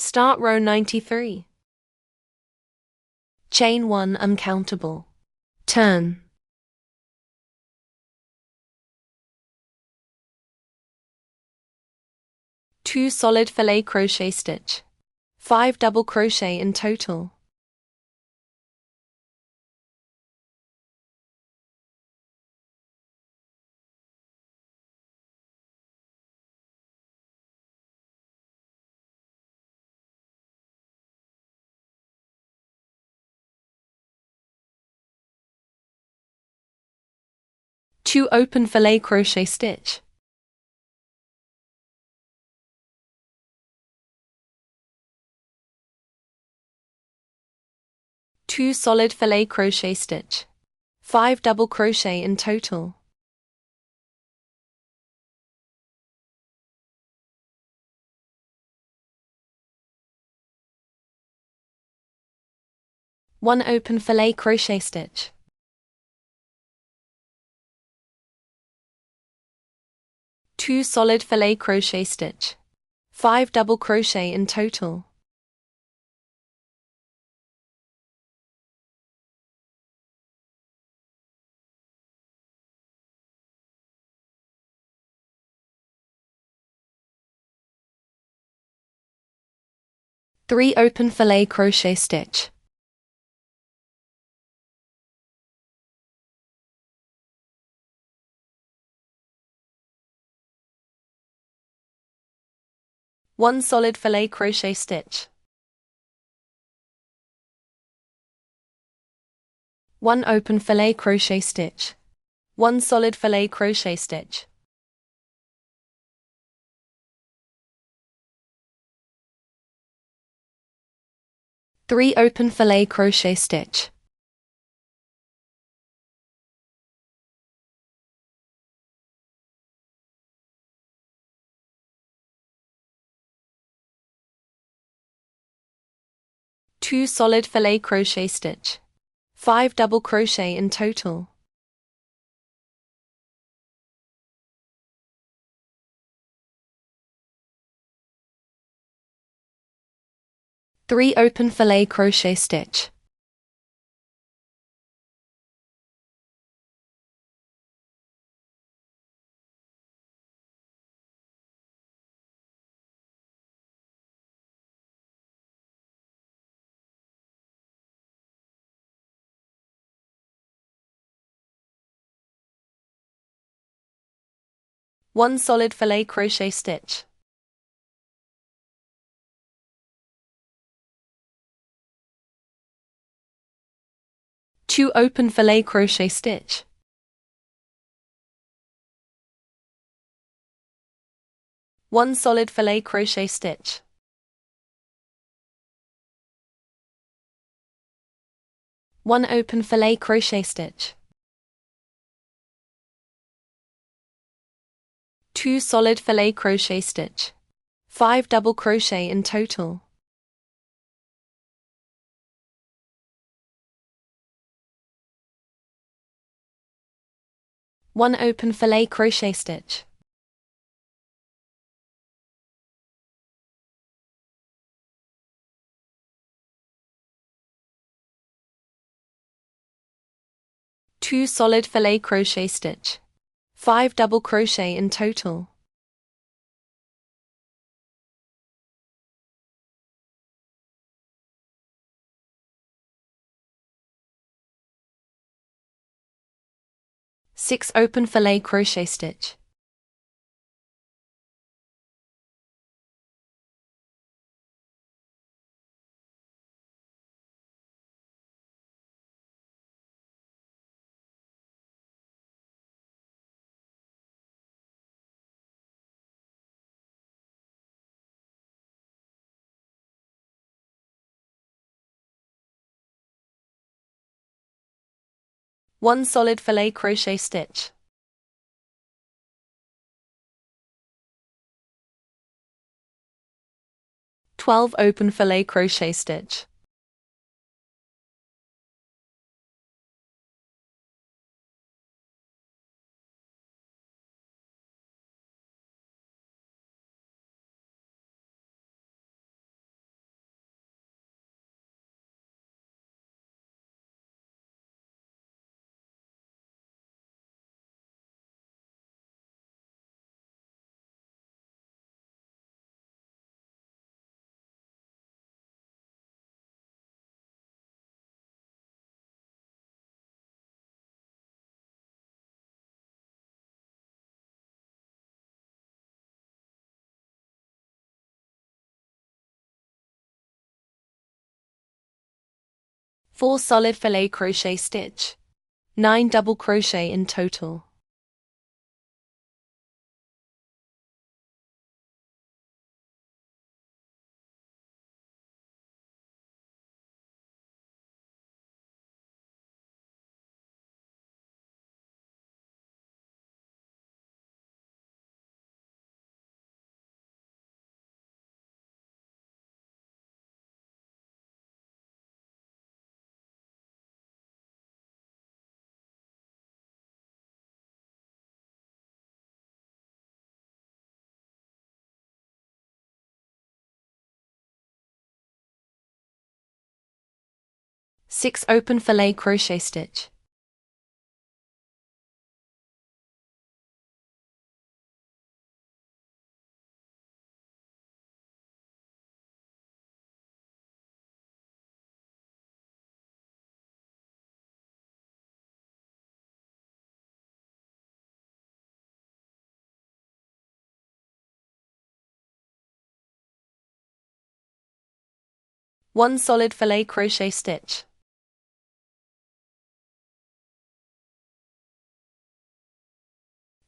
Start row 93. Chain 1 uncountable. Turn. Two solid filet crochet stitch. 5 double crochet in total. Two open filet crochet stitch. Two solid filet crochet stitch. 5 double crochet in total. One open filet crochet stitch. Two solid filet crochet stitch. 5 double crochet in total. Three open filet crochet stitch. One solid filet crochet stitch. One open filet crochet stitch. One solid filet crochet stitch. Three open filet crochet stitch. Two solid filet crochet stitch. 5 double crochet in total. Three open filet crochet stitch. One solid filet crochet stitch. Two open filet crochet stitch. One solid filet crochet stitch. One open filet crochet stitch. Two solid filet crochet stitch. 5 double crochet in total. One open filet crochet stitch. Two solid filet crochet stitch. 5 double crochet in total. Six open filet crochet stitch. One solid filet crochet stitch. Twelve open filet crochet stitch. 4 solid filet crochet stitch. 9 double crochet in total. Six open filet crochet stitch. One solid filet crochet stitch.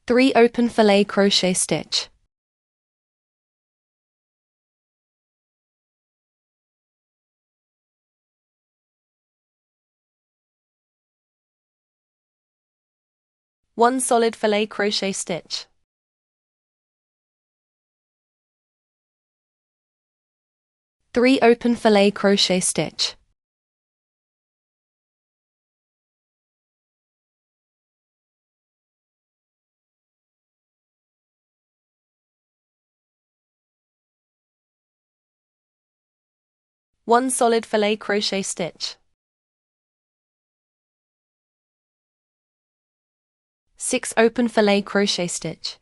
Three open filet crochet stitch. One solid filet crochet stitch. Three open filet crochet stitch. One solid filet crochet stitch. 6 open filet crochet stitch.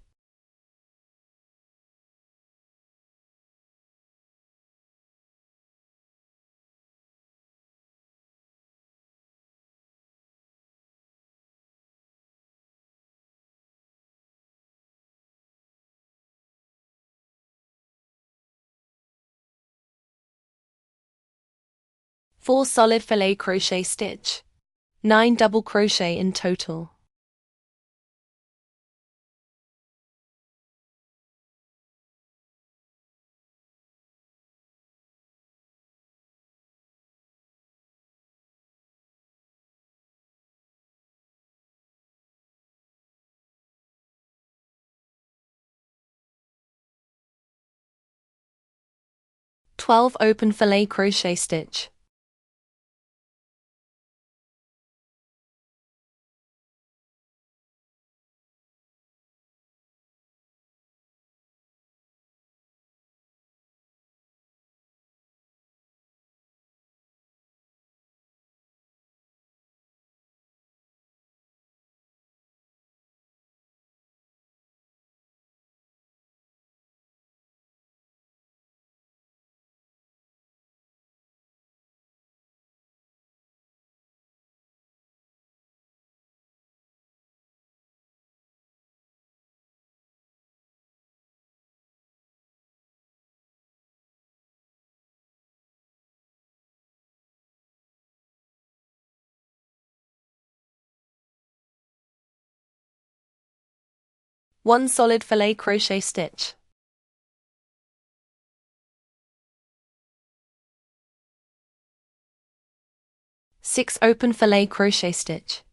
Four solid filet crochet stitch. 9 double crochet in total. Twelve open filet crochet stitch. One solid filet crochet stitch. Six open filet crochet stitch.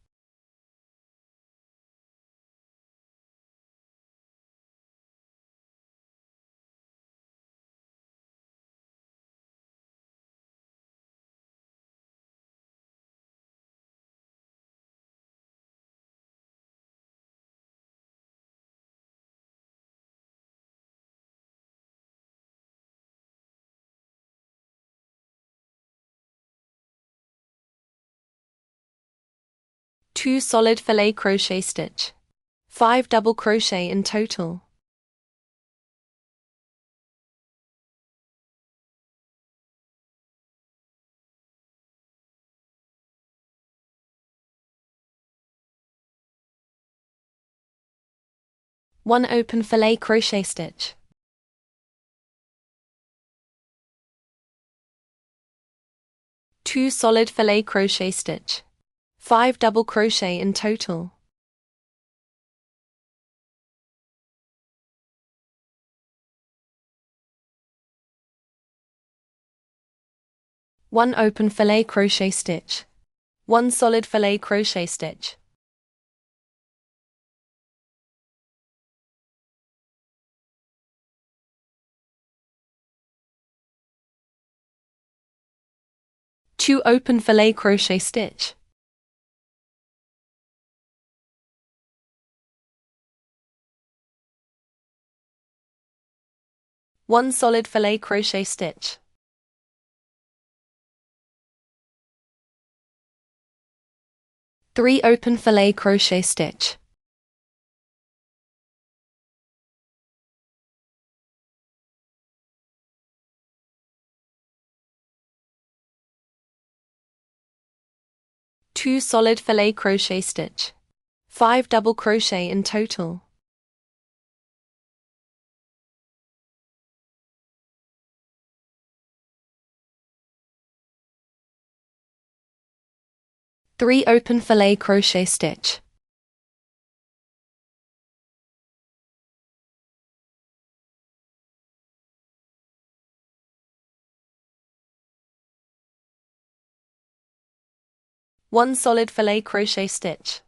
Two solid filet crochet stitch. 5 double crochet in total. One open filet crochet stitch. 2 solid filet crochet stitch. 5 double crochet in total. One open filet crochet stitch. 1 solid filet crochet stitch. Two open filet crochet stitch. One solid filet crochet stitch. Three open filet crochet stitch. Two solid filet crochet stitch. 5 double crochet in total. Three open filet crochet stitch. One solid filet crochet stitch.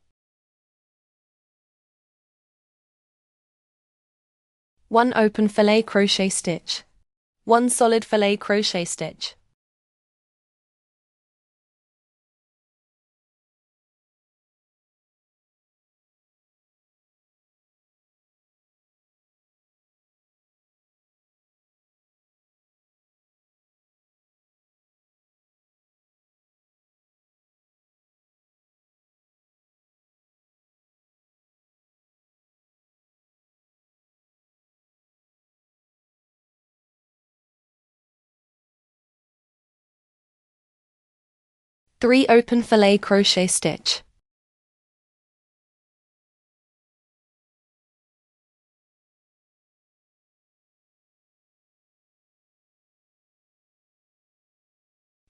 One open filet crochet stitch. One solid filet crochet stitch. Three open filet crochet stitch.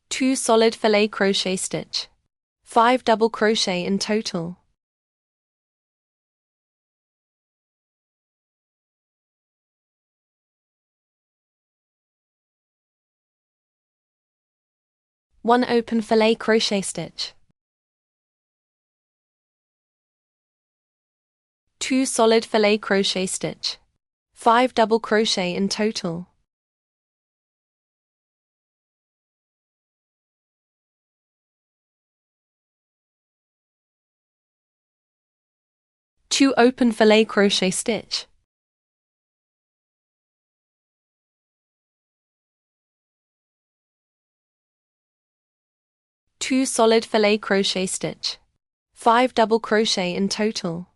Two solid filet crochet stitch. 5 double crochet in total. One open filet crochet stitch. Two solid filet crochet stitch. 5 double crochet in total. Two open filet crochet stitch. Two solid filet crochet stitch. 5 double crochet in total.